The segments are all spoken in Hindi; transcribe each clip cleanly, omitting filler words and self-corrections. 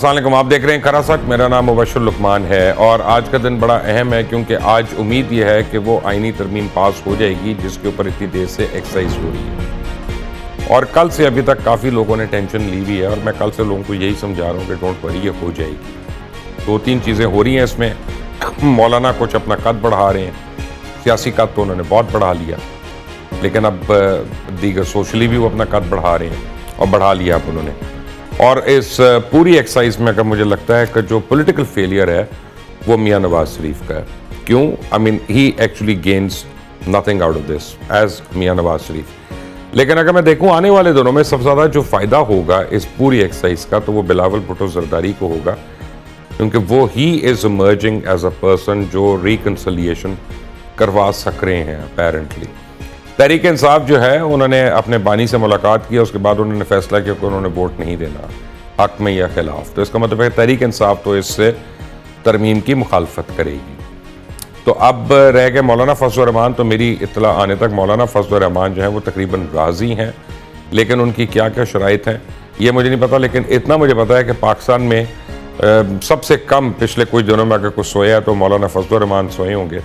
अस्सलामुअलैकुम, आप देख रहे हैं करासक। मेरा नाम मुबशर लुकमान है और आज का दिन बड़ा अहम है क्योंकि आज उम्मीद यह है कि वो आईनी तरमीम पास हो जाएगी जिसके ऊपर इतनी देर से एक्सरसाइज हो रही है। और कल से अभी तक काफ़ी लोगों ने टेंशन ली हुई है और मैं कल से लोगों को यही समझा रहा हूँ कि डोंट वरी, ये हो जाएगी। दो तीन चीज़ें हो रही हैं इसमें। मौलाना कुछ अपना कद बढ़ा रहे हैं, सियासी कद तो उन्होंने बहुत बढ़ा लिया, लेकिन अब दीगर सोशली भी वो अपना कद बढ़ा रहे हैं और बढ़ा लिया अब उन्होंने। और इस पूरी एक्सरसाइज में अगर मुझे लगता है कि जो पॉलिटिकल फेलियर है वो मियां नवाज शरीफ का है। क्यों? I mean he actually gains nothing out of this as Mian Nawaz Sharif. लेकिन अगर मैं देखूं आने वाले दिनों में सबसे ज़्यादा जो फ़ायदा होगा इस पूरी एक्सरसाइज का तो वो बिलावल भुट्टो जरदारी को होगा, क्योंकि वो ही is emerging as a person जो रिकन्सिलिएशन करवा सक रहे हैं अपेरेंटली। तहरीक इंसाफ जो है उन्होंने अपने बानी से मुलाकात की, उसके बाद उन्होंने फैसला किया कि उन्होंने वोट नहीं देना हक में या खिलाफ। तो इसका मतलब है तहरीक इंसाफ तो इससे तरमीम की मुखालफत करेगी। तो अब रह गए मौलाना फजल रहमान। तो मेरी इत्तला आने तक मौलाना फजल रहमान जो है वो तकरीबन राज़ी हैं, लेकिन उनकी क्या क्या शराइत हैं ये मुझे नहीं पता। लेकिन इतना मुझे पता है कि पाकिस्तान में सबसे कम पिछले कुछ दिनों में अगर कुछ सोया है तो मौलाना फजल रहमान सोए होंगे,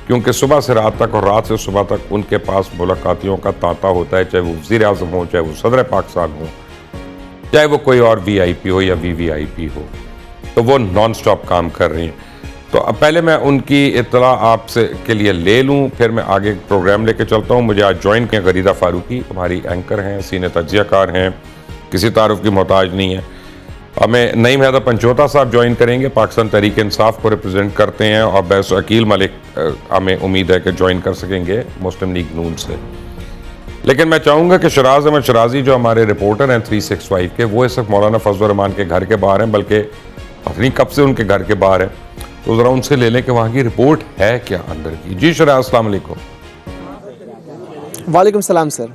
क्योंकि सुबह से रात तक और रात से सुबह तक उनके पास मुलाकातियों का तांता होता है, चाहे वो वज़ीर आज़म हो, चाहे वो सदर पाकिस्तान हो, चाहे वो कोई और VIP हो या VVIP हो, तो वो नॉन स्टॉप काम कर रही हैं। तो अब पहले मैं उनकी इत्तला आपसे के लिए ले लूँ, फिर मैं आगे प्रोग्राम लेके चलता हूँ। मुझे आज ज्वाइन किया गरीदा फारूकी, हमारी एंकर हैं, सीनियर तज्जियाकार हैं, किसी तारुफ की मोहताज नहीं है। हमें नईम हैदर पंचोता साहब ज्वाइन करेंगे, पाकिस्तान तहरीक इंसाफ को रिप्रेजेंट करते हैं, और बैस अकील मलिक हमें उम्मीद है कि ज्वाइन कर सकेंगे मुस्लिम लीग नून से। लेकिन मैं चाहूँगा कि शराज अहमद शराजी जो हमारे रिपोर्टर हैं 365 के, वो इस वक्त मौलाना फजल रहमान के घर के बाहर हैं, बल्कि पता नहीं कब से उनके घर के बाहर हैं। तो ज़रा उनसे ले लें कि वहाँ की रिपोर्ट है क्या अंदर की। जी शराज, अस्सलाम वालेकुम। वालेकुम सलाम सर।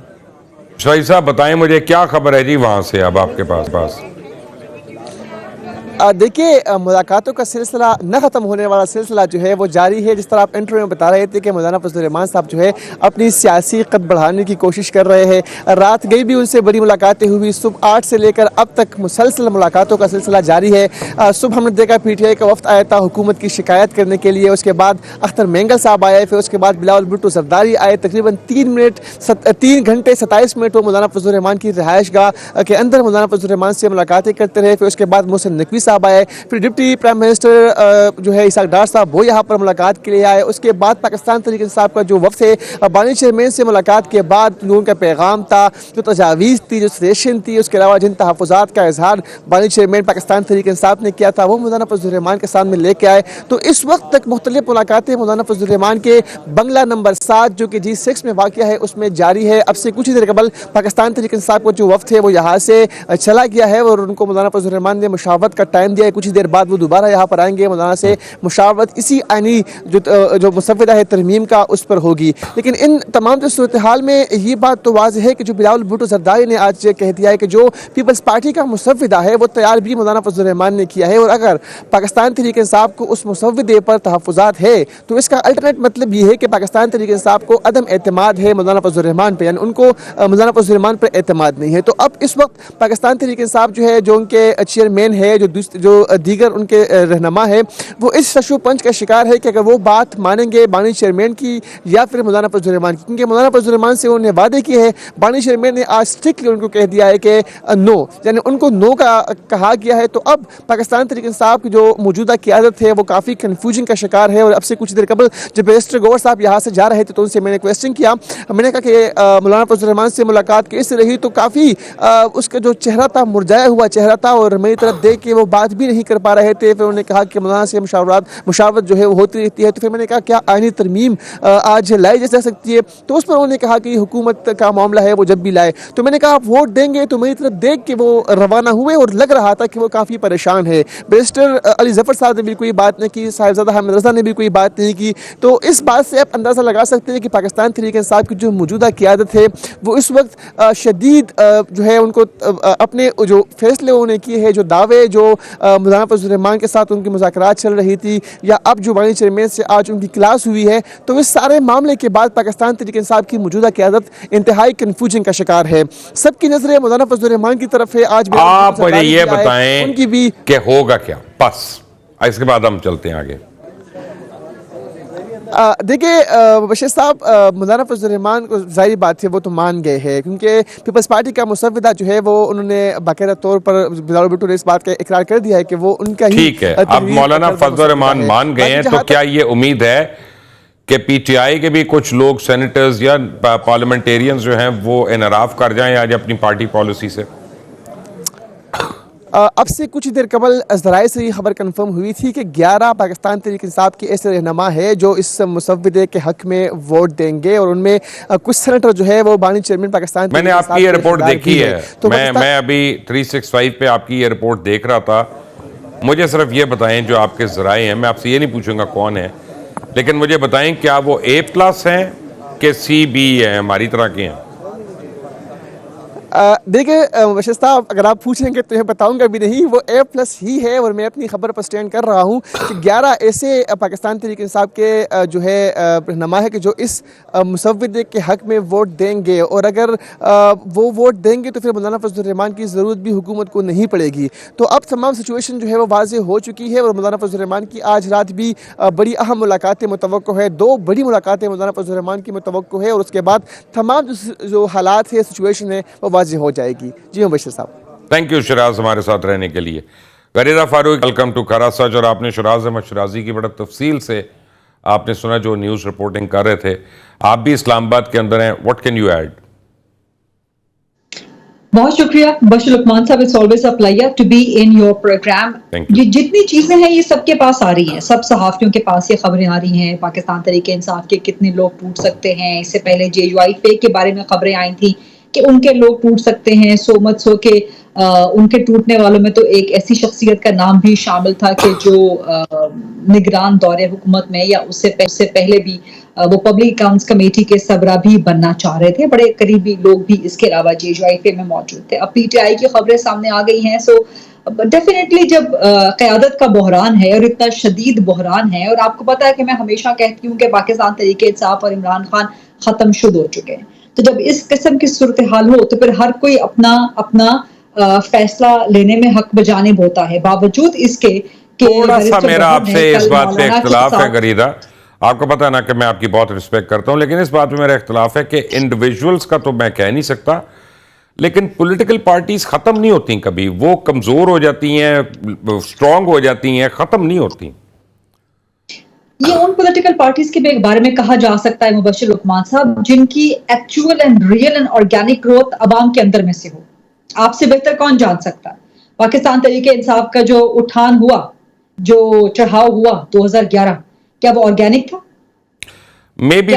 शराजी साहब बताएं मुझे क्या खबर है जी वहाँ से अब आपके पास। देखिए, मुलाकातों का सिलसिला न ख़त्म होने वाला सिलसिला जो है वो जारी है। जिस तरह आप इंटरव्यू में बता रहे थे कि मौलाना फजल रहमान साहब जो है अपनी सियासी कद बढ़ाने की कोशिश कर रहे हैं। रात गई भी उनसे बड़ी मुलाकातें हुई, सुबह 8 से लेकर अब तक मुसलसल मुलाकातों का सिलसिला जारी है। सुबह हमने देखा PTI का वफ्द आया था हुकूमत की शिकायत करने के लिए, उसके बाद अख्तर मेंगल साहब आए, फिर उसके बाद बिलावल भुट्टो जरदारी आए। तकरीबन 3 घंटे 27 मिनट वो मौलाना फजल रहमान की रिहाइश गाह के अंदर मौलाना फजल रहमान से मुलाकातें करते रहे। फिर उसके बाद मोहसिन नकवी साहब आए, फिर डिप्टी प्राइम मिनिस्टर जो है इसाक डार साहब वो यहाँ पर मुलाकात के लिए आए। उसके बाद पाकिस्तान तहरीक इंसाफ का जो वफ्द है बानी चेयरमैन से मुलाकात के बाद लोगों का पैगाम था, जो तजावीज़ थी, जो सजेशन थी, उसके अलावा जिन तहफ़्फ़ुज़ात का इजहार बानी चेयरमैन पाकिस्तान तहरीक इंसाफ ने किया था वो मौलाना फजल रहमान के सामने लेके आए। तो इस वक्त तक मुख्तलिफ मुलाकातें मौलाना फजल रहमान के बंगला नंबर 7 जो कि G6 में वाक़या है उसमें जारी है। अब से कुछ ही देर कबल पाकिस्तान तहरीक इंसाफ का जो वफ्द है वो यहाँ से चला गया है और उनको मौलाना फजल रहमान ने मुशावरत का टाइम दिया है। कुछ ही देर बाद वो दोबारा यहाँ पर आएंगे, मौलाना से मुशावरत इसी आईनी जो मुसव्वदा है तरमीम का उस पर होगी। लेकिन इन तमाम जो सूरत हाल में ये बात तो वाज़ेह है कि जो बिलावल भुट्टो जरदारी ने आज कह दिया है कि जो पीपल्स पार्टी का मुसव्वदा है वो तैयार भी मौलाना फजल रहमान ने किया है, और अगर पाकिस्तान तहरीक इंसाफ को उस मुसव्वदे पर तहफ़्फ़ुज़ात है तो इसका अल्टरनेट मतलब ये है कि पाकिस्तान तहरीक इंसाफ को अदम एतमाद है मौलाना फजल रहमान पर, यानी उनको मौलाना फजल रहमान पर एतमाद नहीं है। तो अब इस वक्त पाकिस्तान तहरीक इंसाफ जो है, जो उनके चेयरमैन है, जो दीगर उनके रहनुमा है, वो इस शशु पंच का शिकार है कि अगर वो बात मानेंगे बानी चेयरमैन की या फिर मौलाना फजल रहमान की, क्योंकि मौलाना फजल रहमान से उन्होंने वादे किए हैं। बानी चेयरमैन ने आज स्ट्रिक्टली उनको कह दिया है कि नो, यानी उनको नो का कहा गया है। तो अब पाकिस्तान तहरीक इंसाफ की जो मौजूदा क़यादत है वो काफ़ी कन्फ्यूजन का शिकार है। और अब से कुछ देर कबल जब बैरिस्टर गौहर साहब यहाँ से जा रहे थे तो उनसे मैंने क्वेश्चन किया, मैंने कहा कि मौलाना फजल रहमान से मुलाकात कैसे रही, तो काफ़ी उसका जो चेहरा था मुरझाया हुआ चेहरा था और मेरी तरफ देख के वो बात भी नहीं कर पा रहे थे। फिर उन्होंने कहा कि मौलाना से मुशावरत जो है वो होती रहती है। तो फिर मैंने कहा क्या आईनी तरमीम आज लाई जा सकती है, तो उस पर उन्होंने कहा कि हुकूमत का मामला है वो जब भी लाए। तो मैंने कहा आप वोट देंगे, तो मेरी तरफ देख के वो रवाना हुए और लग रहा था कि वो काफ़ी परेशान है। बैरिस्टर अली जफर साहब ने भी कोई बात नहीं की, साहिबजादा हामिद रज़ा ने भी कोई बात नहीं की। तो इस बात से आप अंदाज़ा लगा सकते हैं कि पाकिस्तान तहरीक इंसाफ की जो मौजूदा क़यादत है वो इस वक्त शदीद जो है उनको अपने जो फैसले उन्होंने किए हैं, जो दावे जो मौलाना फजल रहमान के साथ उनकी मुज़ाकरात चल रही थी, या अब जो वानी चेयरमैन से आज उनकी क्लास हुई है, तो इस सारे मामले के बाद पाकिस्तान तहरीक इंसाफ की मौजूदा क़यादत इंतहाई कन्फ्यूजन का शिकार है। सबकी नजरें मौलाना फजल रहमान की तरफ है। आज आप मुझे ये बताएं उनकी भी कि होगा क्या, बस इसके बाद हम चलते हैं आगे। देखिए बशीर साहब, मौलाना फजल रहमान को ज़ाहिर बात है वो तो मान गए हैं, क्योंकि पीपल्स पार्टी का मुसव्विदा जो है वो उन्होंने बाकायदा तौर पर बिलावल भुट्टो ने इस बात का इकरार कर दिया है कि वो उनका ही ठीक है। अब मौलाना फजल रहमान मान गए हैं, तो क्या ये उम्मीद है कि पीटीआई के भी कुछ लोग सेनेटर्स या पार्लियामेंटेरियंस जो हैं वो इनराफ कर जाएं आज अपनी पार्टी पॉलिसी से? अब से कुछ देर कबल ज़राए से ये खबर कंफर्म हुई थी कि 11 पाकिस्तान तहरीक इंसाफ के ऐसे रहनुमा है जो इस मुसव्विदे के हक में वोट देंगे, और उनमें कुछ सेनेटर जो है वो बानी चेयरमैन पाकिस्तान। मैंने आपकी ये रिपोर्ट देखी है, तो मैं अभी 365 पे आपकी ये रिपोर्ट देख रहा था। मुझे सिर्फ ये बताएं, जो आपके ज़राए हैं, मैं आपसे ये नहीं पूछूंगा कौन है, लेकिन मुझे बताएं क्या वो A+ हैं कि C-B हैं, हमारी तरह के हैं? देखिए बशीर साहब, अगर आप पूछेंगे तो ये बताऊंगा भी नहीं, वो A+ ही है, और मैं अपनी खबर पर स्टैंड कर रहा हूँ कि 11 ऐसे पाकिस्तान तहरीक इंसाफ के जो है रहनुमा है कि जो इस मुसव्विदे के हक में वोट देंगे, और अगर वो वोट देंगे तो फिर मौलाना फजल रहमान की ज़रूरत भी हुकूमत को नहीं पड़ेगी। तो अब तमाम सिचुएशन जो है वो वाज़ेह हो चुकी है, और मौलाना फजल रहमान की आज रात भी बड़ी अहम मुलाकातें मुतवक्को है। 2 बड़ी मुलाकातें मौलाना फजल रहमान की मुतवक्को है, और उसके बाद तमाम जो हालात है, सिचुएशन है, वो हो जाएगी। जी हाँ बशीर साहब, थैंक यू शिराज हमारे साथ रहने के लिए। गरीदा फारूक, वेलकम टू करा सच। और आपने शिराज अहमद शिराजी की बड़ा तफसील से आपने सुना जो न्यूज़ रिपोर्टिंग कर रहे थे। आप भी इस्लामाबाद के अंदर हैं, व्हाट कैन यू ऐड? बहुत शुक्रिया बशीर लुकमान साहब, it's always a pleasure to be in your program. ये जितनी चीजें हैं ये सबके पास आ रही हैं, सब सहाफियों के पास ये खबरें आ रही हैं। पाकिस्तान तहरीक इंसाफ के कितने लोग टूट सकते हैं, इससे पहले JUI के बारे में खबरें आई थी कि उनके लोग टूट सकते हैं। सो मच सो के उनके टूटने वालों में तो एक ऐसी शख्सियत का नाम भी शामिल था कि जो निगरान दौरे हुकूमत में या उससे पहले भी वो पब्लिक अकाउंट्स कमेटी के सबरा भी बनना चाह रहे थे। बड़े करीबी लोग भी इसके अलावा JUI में मौजूद थे। अब PTI की खबरें सामने आ गई हैं। सो डेफिनेटली जब क़यादत का बहरान है और इतना शदीद बहरान है, और आपको पता है कि मैं हमेशा कहती हूँ कि पाकिस्तान तहरीक इंसाफ और इमरान खान खत्म शुरू हो चुके हैं। तो जब इस किस्म की सूरत हाल हो तो फिर हर कोई अपना अपना फैसला लेने में हक बजानिब होता है, बावजूद इसके कि थोड़ा सा मेरा आपसे इस बात पे इख्तिलाफ है गरीदा। आपको पता है ना कि मैं आपकी बहुत रिस्पेक्ट करता हूं, लेकिन इस बात में मेरा इख्तिलाफ है कि इंडिविजुअल्स का तो मैं कह नहीं सकता, लेकिन पॉलिटिकल पार्टीज खत्म नहीं होती कभी। वो कमजोर हो जाती हैं, स्ट्रांग हो जाती हैं, खत्म नहीं होती। ये उन पॉलिटिकल पार्टीज के बारे में कहा जा सकता है मुबश्शिर लुकमान साहब जिनकी actual and real and organic growth अवाम के अंदर में से हो। आपसे बेहतर कौन जान सकता है? पाकिस्तान तहरीक इंसाफ का जो उठान हुआ, जो चढ़ाव हुआ 2011, क्या वो ऑर्गेनिक था? Maybe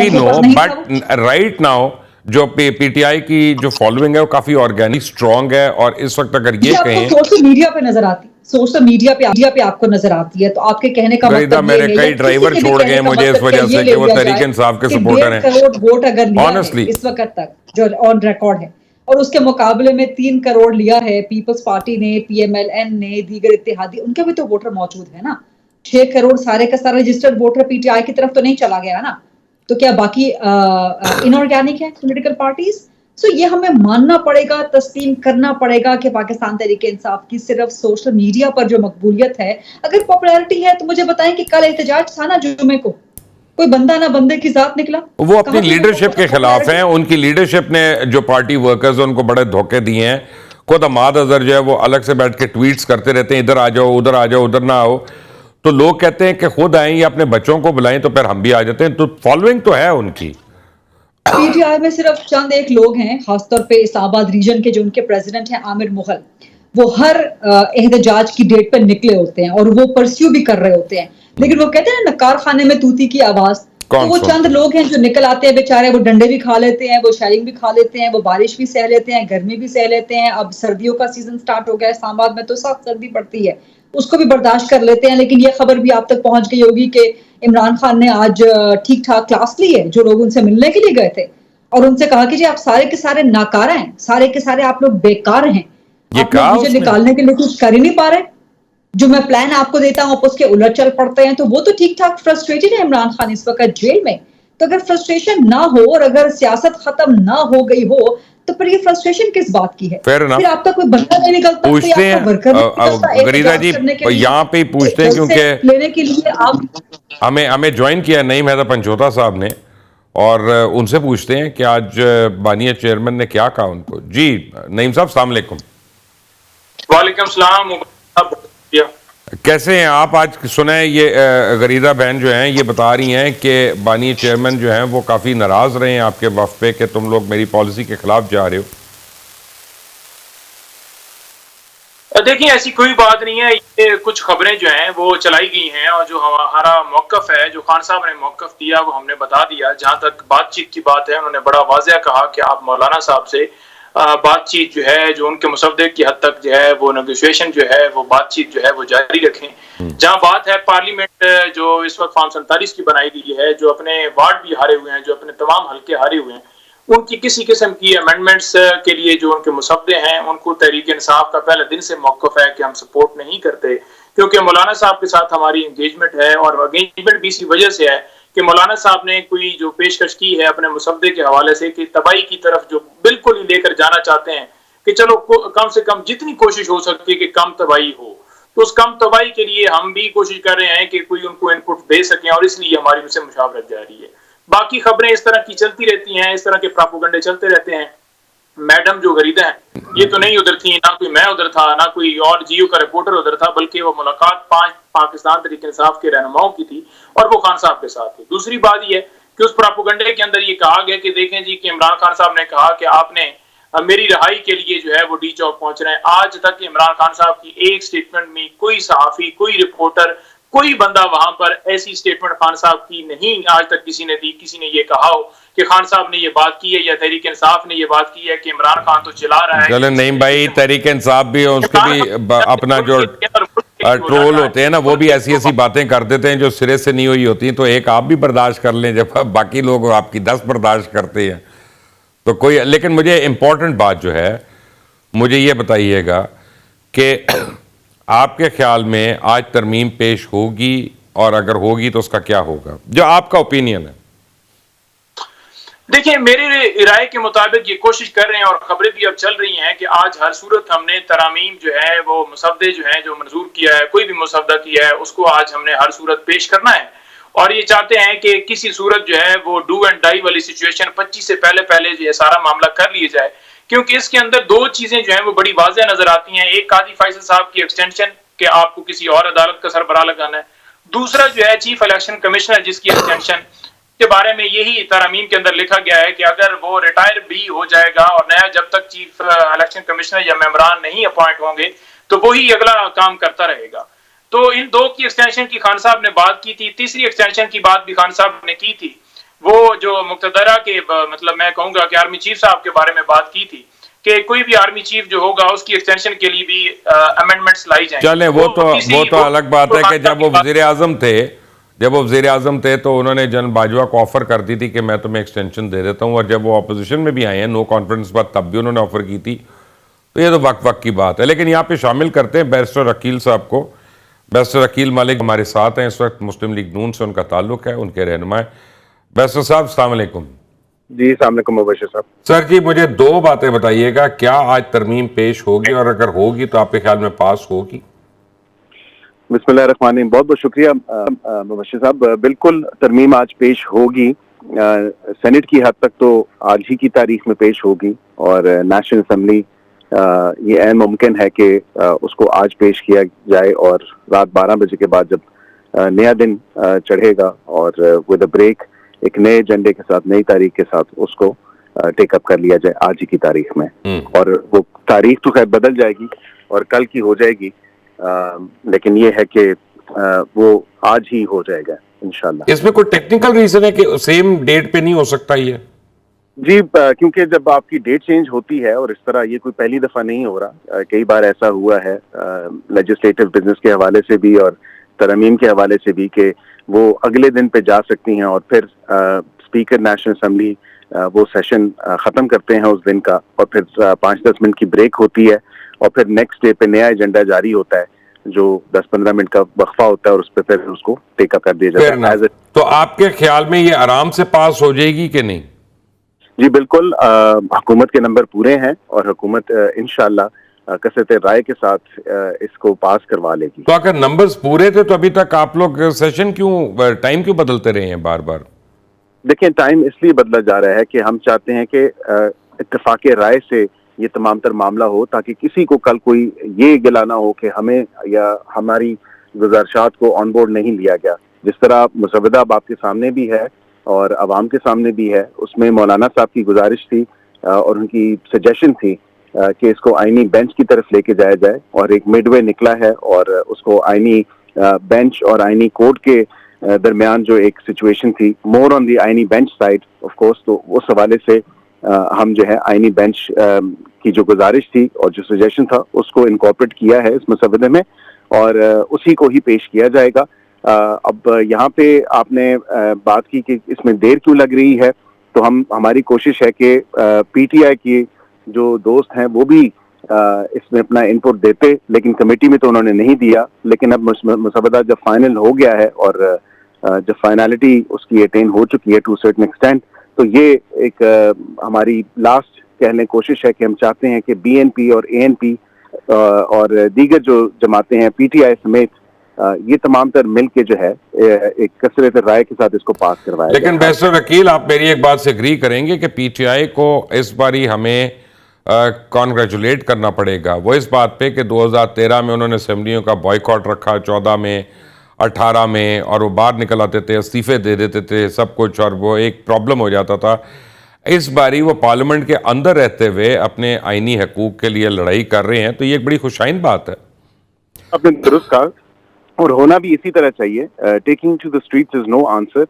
no, but right now जो PTI की जो फॉलोइंग है वो काफी ऑर्गेनिक स्ट्रांग है। और इस वक्त अगर ये कहें, सोशल मीडिया पे नजर आती, सोशल मीडिया पे आपको नजर आती है, तो आपके कहने का मतलब मेरे कई ड्राइवर छोड़ गए मुझे इस वजह से कि वो तहरीक इंसाफ के सपोर्टर हैं। 1.5 करोड़ वोट अगर लिया ऑनेस्टली इस वक्त तक जो ऑन रिकॉर्ड है, और उसके मुकाबले में 3 करोड़ लिया है पीपल्स पार्टी ने, PMLN ने, दीगर इत्तेहादी, उनके भी तो वोटर मौजूद है ना। 6 करोड़ सारे का सारा रजिस्टर्ड वोटर PTI की तरफ तो नहीं चला गया ना। तो क्या बाकी इनऑर्गेनिक है पॉलिटिकल पार्टीज? सो ये हमें मानना पड़ेगा, तस्लीम करना पड़ेगा कि पाकिस्तान तहरीक इंसाफ की सिर्फ सोशल मीडिया पर जो मकबूलियत है, अगर पॉपुलैरिटी है तो मुझे बताएं कि कल एहतजाज था ना जुमे को, कोई बंदा ना बंदे की जात निकला। वो अपनी लीडरशिप के खिलाफ हैं। उनकी लीडरशिप ने जो पार्टी वर्कर्स उनको बड़े धोखे दिए हैं। खुद अहमद अजहर जो है वो अलग से बैठ के ट्वीट्स करते रहते हैं, इधर आ जाओ, उधर आ जाओ, उधर ना आओ। तो लोग कहते हैं कि खुद आए या अपने बच्चों को बुलाएं तो फिर हम भी आ जाते हैं। तो फॉलोइंग तो है उनकी। PTI में सिर्फ चंद एक लोग हैं, खासतौर पे इस्लामाबाद रीजन के जो उनके प्रेसिडेंट हैं आमिर मुगल, वो हर एहतजाज की डेट पर निकले होते हैं और वो परस्यू भी कर रहे होते हैं। लेकिन वो कहते हैं नकार खाने में तूती की आवाज, तो वो चंद लोग हैं जो निकल आते हैं बेचारे, वो डंडे भी खा लेते हैं, वो शेलिंग भी खा लेते हैं, वो बारिश भी सह लेते हैं, गर्मी भी सह लेते हैं। अब सर्दियों का सीजन स्टार्ट हो गया है, इस्लामाबाद में तो सख्त सर्दी पड़ती है, उसको भी बर्दाश्त कर लेते हैं। लेकिन ये खबर भी आप तक पहुंच गई होगी कि इमरान खान ने आज ठीक ठाक क्लास ली है जो लोग उनसे मिलने के लिए गए थे, और उनसे कहा कि जी आप सारे के सारे नाकारा हैं, सारे के सारे आप लोग बेकार हैं, ये आप लोग मुझे निकालने के लिए कुछ कर ही नहीं पा रहे। जो मैं प्लान आपको देता हूँ आप उसके उलट चल पड़ते हैं, तो वो तो ठीक ठाक फ्रस्ट्रेटेड है इमरान खान इस वक्त जेल में। तो अगर फ्रस्ट्रेशन ना हो और अगर सियासत खत्म ना हो गई हो तो फिर ये फ्रस्ट्रेशन किस बात की है? फिर आपका कोई बंदा नहीं निकलता, कोई आपका वर्कर नहीं निकलता गरीदा जी, यहाँ पे पूछते हैं क्योंकि लेने के लिए आप हमें ज्वाइन किया नईम हैदर पंचोता साहब ने, और उनसे पूछते हैं कि आज बानिया चेयरमैन ने क्या कहा उनको। जी नईम साहब, अस्सलाम वालेकुम। वालेकुम सलाम। कैसे हैं आप? आज सुना है ये गरीदा बहन जो हैं ये बता रही हैं कि बानी चेयरमैन जो हैं वो काफ़ी नाराज़ रहे हैं आपके वफ़ पे कि तुम लोग मेरी पॉलिसी के खिलाफ जा रहे हो। देखिए, ऐसी कोई बात नहीं है। ये कुछ खबरें जो हैं वो चलाई गई हैं और जो हमारा मौक़िफ़ है, जो खान साहब ने मौक़िफ़ दिया वो हमने बता दिया। जहाँ तक बातचीत की बात है, उन्होंने बड़ा वाज़ेह कहा कि आप मौलाना साहब से बातचीत जो है, जो उनके मुसव्वदे की हद तक जो है वो नेगोशिएशन जो है, वो बातचीत जो है वो जारी रखें। जहाँ बात है पार्लियामेंट जो इस वक्त फॉर्म 47 की बनाई गई है, जो अपने वार्ड भी हारे हुए हैं, जो अपने तमाम हल्के हारे हुए हैं, उनकी किसी किस्म की अमेंडमेंट्स के लिए जो उनके मुसव्वदे हैं उनको तहरीक इंसाफ का पहले दिन से मौक़िफ़ है कि हम सपोर्ट नहीं करते, क्योंकि मौलाना साहब के साथ हमारी इंगेजमेंट है। और इंगेजमेंट भी इसी वजह से है कि मौलाना साहब ने कोई जो पेशकश की है अपने मुसव्वदे के हवाले से कि तबाही की तरफ जो बिल्कुल ही लेकर जाना चाहते हैं कि चलो कम से कम जितनी कोशिश हो सकती है कि कम तबाही हो, तो उस कम तबाही के लिए हम भी कोशिश कर रहे हैं कि कोई उनको इनपुट दे सकें, और इसलिए हमारी उनसे मुशावरत जारी है। बाकी खबरें इस तरह की चलती रहती हैं, इस तरह के प्रोपेगेंडे चलते रहते हैं। मैडम जो गरीदा है ये तो नहीं उधर थी, ना कोई मैं उधर था, ना कोई और जीओ का रिपोर्टर उधर था, बल्कि वो मुलाकात 5 पाकिस्तान तहरीक इंसाफ के रहनुमाओं की थी और वो खान साहब के साथ थी। दूसरी बात ये है कि उस प्रोपेगेंडे के अंदर ये कहा गया कि देखें जी कि इमरान खान साहब ने कहा कि आपने मेरी रिहाई के लिए जो है वो डी चौक पहुंच रहे हैं। आज तक इमरान खान साहब की एक स्टेटमेंट में कोई सहाफी, कोई रिपोर्टर, कोई बंदा वहां पर ऐसी स्टेटमेंट खान साहब की नहीं आज तक किसी ने दी, किसी ने ये कहा हो कि खान साहब ने ये बात की है या तहरीक इंसाफ ने ये बात की है कि इमरान खान तो चिल्ला रहा है। चलो नहीं भाई, तहरीक इंसाफ भी उसके भी अपना जो ट्रोल होते हैं ना, वो भी ऐसी ऐसी बातें कर देते हैं जो सिरे से नहीं हुई होती, तो एक आप भी बर्दाश्त कर लें जब बाकी लोग आपकी 10 बर्दाश्त करते हैं तो कोई। लेकिन मुझे इम्पोर्टेंट बात जो है, मुझे ये बताइएगा कि आपके ख्याल में आज तरमीम पेश होगी, और अगर होगी तो उसका क्या होगा, जो आपका ओपिनियन है? देखिए, मेरी राय के मुताबिक ये कोशिश कर रहे हैं और खबरें भी अब चल रही हैं कि आज हर सूरत हमने तरामीम जो है वो मुसव्वदे जो है जो मंजूर किया है, कोई भी मुसव्वदा किया है उसको आज हमने हर सूरत पेश करना है। और ये चाहते हैं कि किसी सूरत जो है वो डू एंड डाई वाली सिचुएशन 25 से पहले जो है सारा मामला कर लिया जाए, क्योंकि इसके अंदर दो चीजें जो है वो बड़ी वाज़ेह नजर आती हैं। एक काजी फैसल साहब की एक्सटेंशन कि आपको किसी और अदालत का सरबराह लगाना है, दूसरा जो है चीफ इलेक्शन कमिश्नर जिसकी एक्सटेंशन के बारे में यही तरामीम के अंदर लिखा गया है कि अगर वो रिटायर भी हो जाएगा और नया जब तक चीफ इलेक्शन कमिश्नर या मेंबरान नहीं अपॉइंट होंगे तो वही अगला काम करता रहेगा। तो इन दो की एक्सटेंशन की खान साहब ने बात की थी। तीसरी एक्सटेंशन की बात भी खान साहब ने की थी, वो जो मुक्तदरा के मतलब मैं कहूंगा कि आर्मी चीफ साहब के बारे में बात की थी कि कोई भी आर्मी चीफ जो होगा उसकी एक्सटेंशन के लिए भी अमेंडमेंट्स लाई जाएंगी। चलें, वो तो अलग बात है कि जब वो वज़ीर आज़म थे तो उन्होंने जनरल बाजवा को ऑफर कर दी थी कि मैं तुम्हें एक्सटेंशन दे देता हूं, और जब वो अपोजिशन में भी आए हैं नो कॉन्फ्रेंस बाद तब भी उन्होंने ऑफर की थी। तो ये तो वक्त की बात है। लेकिन यहाँ पे शामिल करते हैं बैरिस्टर अकील साहब को। बैरिस्टर अकील मालिक हमारे साथ हैं इस वक्त, मुस्लिम लीग नून से उनका ताल्लुक है, उनके रहनुमा है। बैरिस्टर साहब अस्सलाम वालेकुम। जी अस्सलाम वालेकुम मुबश्शिर साहब। सर जी, मुझे दो बातें बताइएगा, क्या आज तरमीम पेश होगी, और अगर होगी तो आपके ख्याल में पास होगी? बिस्मिल्लाहिर्रहमानिर्रहीम, बहुत बहुत शुक्रिया मुबश्शिर साहब। बिल्कुल तरमीम आज पेश होगी। सेनेट की हद तक तो आज ही की तारीख में पेश होगी, और नेशनल असम्बली ये ऐन मुमकिन है कि उसको आज पेश किया जाए, और रात 12 बजे के बाद जब नया दिन चढ़ेगा और विद अ ब्रेक एक नए एजेंडे के साथ, नई तारीख के साथ उसको टेकअप कर लिया जाए आज ही की तारीख में। और वो तारीख तो खैर बदल जाएगी और कल की हो जाएगी, लेकिन ये है कि वो आज ही हो जाएगा इंशाल्लाह। इसमें कोई टेक्निकल रीजन है कि सेम डेट पे नहीं हो सकता ये? जी, क्योंकि जब आपकी डेट चेंज होती है, और इस तरह ये कोई पहली दफा नहीं हो रहा, कई बार ऐसा हुआ है लेजिस्लेटिव बिजनेस के हवाले से भी और तरमीम के हवाले से भी, कि वो अगले दिन पे जा सकती हैं और फिर स्पीकर नेशनल असम्बली वो सेशन खत्म करते हैं उस दिन का, और फिर 5-10 मिनट की ब्रेक होती है, और फिर नेक्स्ट डे पे नया एजेंडा जारी होता है जो 10-15 मिनट का वक्फा होता है, और उस पर फिर उसको टेकअप कर दिया जाता है। तो आपके ख्याल में ये आराम से पास हो जाएगी कि नहीं? जी बिल्कुल, हुकूमत के नंबर पूरे हैं और हुकूमत इंशाअल्लाह कसरत राय के साथ इसको पास करवा लेगी। तो अगर नंबर्स पूरे थे तो अभी तक आप लोग सेशन क्यों, टाइम क्यों बदलते रहे हैं बार बार? देखिए, टाइम इसलिए बदला जा रहा है कि हम चाहते हैं कि इत्तेफाक राय से ये तमाम तर मामला हो, ताकि किसी को कल कोई ये गिला ना हो कि हमें या हमारी गुजारिशात को ऑन बोर्ड नहीं लिया गया। जिस तरह मुसवदा अब आपके सामने भी है और अवाम के सामने भी है, उसमें मौलाना साहब की गुजारिश थी और उनकी सजेशन थी कि इसको आईनी बेंच की तरफ लेके जाया जाए, और एक मिडवे निकला है, और उसको आईनी बेंच और आईनी कोर्ट के दरमियान जो एक सिचुएशन थी, मोर ऑन दी आईनी बेंच साइड ऑफ कोर्स, तो उस हवाले से हम जो है आईनी बेंच की जो गुजारिश थी और जो सजेशन था उसको इनकॉर्पोरेट किया है इस मसवदे में, और उसी को ही पेश किया जाएगा। अब यहाँ पे आपने बात की कि इसमें देर क्यों लग रही है, तो हमारी कोशिश है कि पीटीआई की जो दोस्त हैं वो भी इसमें अपना इनपुट देते, लेकिन कमेटी में तो उन्होंने नहीं दिया। लेकिन अब मसवदा जब फाइनल हो गया है और जब फाइनलिटी उसकी अटेन हो चुकी है टू सर्टेन एक्सटेंट, तो ये एक हमारी लास्ट कहने कोशिश है कि हम चाहते हैं कि बीएनपी और एएनपी और दीगर जो जमातें हैं पीटीआई समेत, ये तमाम तर मिल के जो है एक कसरत राय के साथ इसको पास करवाया। लेकिन बैरिस्टर वकील, आप मेरी एक बात से एग्री करेंगे कि पीटीआई को इस बारी हमें कॉन्ग्रेचुलेट करना पड़ेगा वो इस बात पे कि 2013 में उन्होंने असेंबलियों का बॉयकॉट रखा, 14 में, 18 में, और वो बाहर निकल आते थे, इस्तीफे दे देते थे, सब कुछ, और वो एक प्रॉब्लम हो जाता था। इस बारी वो पार्लियामेंट के अंदर रहते हुए अपने आईनी हकूक के लिए लड़ाई कर रहे हैं, तो ये एक बड़ी खुशाइन बात है। आपने दुरुस्त कहा, और होना भी इसी तरह चाहिए। Taking to the streets is no answer.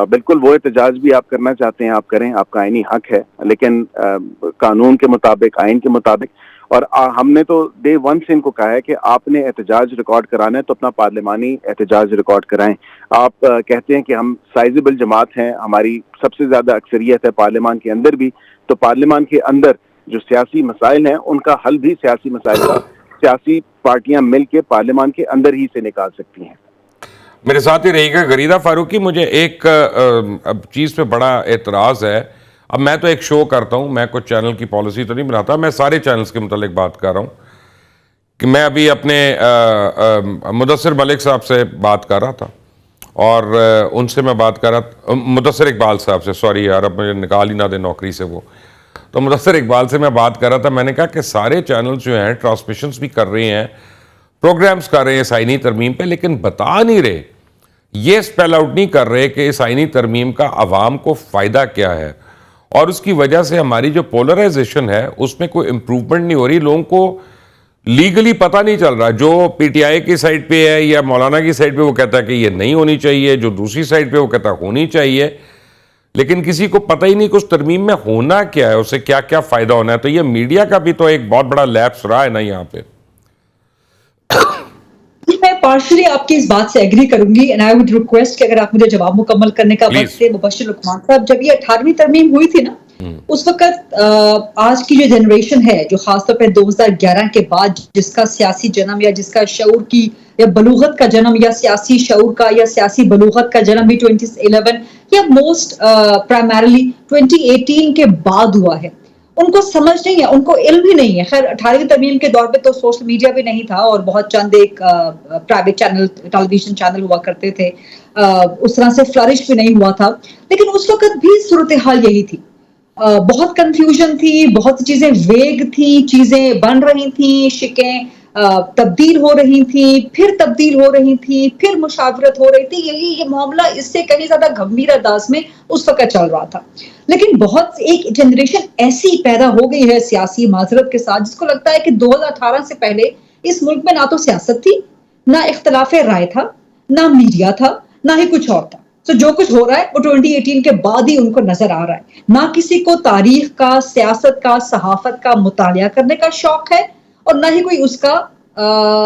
बिल्कुल वो एहतजाज भी आप करना चाहते हैं आप करें, आपका आईनी हक है, लेकिन कानून के मुताबिक, आइन के मुताबिक। और हमने तो डे वन से इनको कहा है कि आपने एहतजाज रिकॉर्ड कराना है तो अपना पार्लिमानी एहतजाज रिकॉर्ड कराएं। आप कहते हैं कि हम साइजेबल जमात हैं, हमारी सबसे ज्यादा अक्सरियत है पार्लियामान के अंदर भी, तो पार्लियामान के अंदर जो सियासी मसाइल हैं उनका हल भी सियासी मसाइल का सियासी पार्टियां मिलकर पार्लियामान के अंदर ही से निकाल सकती हैं। मेरे साथ ही रहेगा गरीदा फारूकी। मुझे एक चीज़ पे बड़ा एतराज़ है। अब मैं तो एक शो करता हूँ, मैं कुछ चैनल की पॉलिसी तो नहीं बनाता, मैं सारे चैनल्स के मुतालिक बात कर रहा हूँ कि मैं अभी अपने मुदस्सिर मलिक साहब से बात कर रहा था, और उनसे मैं बात कर रहा था, मुदस्सिर इकबाल साहब से, सॉरी यार, अब मुझे निकाल ही ना दे नौकरी से वो। तो मुदस्सिर इकबाल से मैं बात कर रहा था, मैंने कहा कि सारे चैनल्स जो हैं ट्रांसमिशंस भी कर रहे हैं, प्रोग्राम्स कर रहे हैं इस आईनी तरमीम पे, लेकिन बता नहीं रहे, ये स्पेल आउट नहीं कर रहे कि इस आईनी तरमीम का आवाम को फ़ायदा क्या है, और उसकी वजह से हमारी जो पोलराइजेशन है उसमें कोई इम्प्रूवमेंट नहीं हो रही। लोगों को लीगली पता नहीं चल रहा, जो पीटीआई की साइड पे है या मौलाना की साइड पे वो कहता है कि ये नहीं होनी चाहिए, जो दूसरी साइड पे वो कहता है होनी चाहिए, लेकिन किसी को पता ही नहीं कि उस तरमीम में होना क्या है, उससे क्या क्या फ़ायदा होना है। तो ये मीडिया का भी तो एक बहुत बड़ा लैप्स रहा है ना यहाँ पे। मैं पार्शली आपकी इस बात से एग्री करूंगी, एंड आई वुड रिक्वेस्ट कि अगर आप मुझे जवाब मुकम्मल करने का वक्त दे। मुबश्शिर लुकमान साहब, जब ये 18वीं तरमीम हुई थी ना, उस वक्त आज की जो जनरेशन है, जो खासतौर पे 2011 के बाद जिसका सियासी जन्म या जिसका शऊर की या बलूगत का जन्म या सियासी शऊर का या सियासी बलूगत का जन्म भी 2011 या मोस्ट प्राइमरीली 2018 के बाद हुआ है, उनको समझ नहीं है, उनको इल्म ही नहीं है। खैर 18वीं तरमीम के दौर पे तो सोशल मीडिया भी नहीं था और बहुत चंद एक प्राइवेट चैनल, टेलीविजन चैनल हुआ करते थे, उस तरह से फ्लरिश भी नहीं हुआ था, लेकिन उस वक्त भी सूरत हाल यही थी। बहुत कंफ्यूजन थी, बहुत चीजें वेग थी, चीजें बन रही थी, शिकें तब्दील हो रही थी, फिर तब्दील हो रही थी, फिर मुशावरत हो रही थी। ये मामला इससे कहीं ज्यादा गंभीर अंदाज में उस वक्त चल रहा था। लेकिन बहुत एक जनरेशन ऐसी पैदा हो गई है सियासी माजरत के साथ, जिसको लगता है कि 2018 से पहले इस मुल्क में ना तो सियासत थी, ना इख्तलाफ राय था, ना मीडिया था, ना ही कुछ और था। तो जो कुछ हो रहा है वो 2018 के बाद ही उनको नजर आ रहा है। ना किसी को तारीख का, सियासत का, सहाफत का मुतालिया करने का शौक है, और ना ही कोई उसका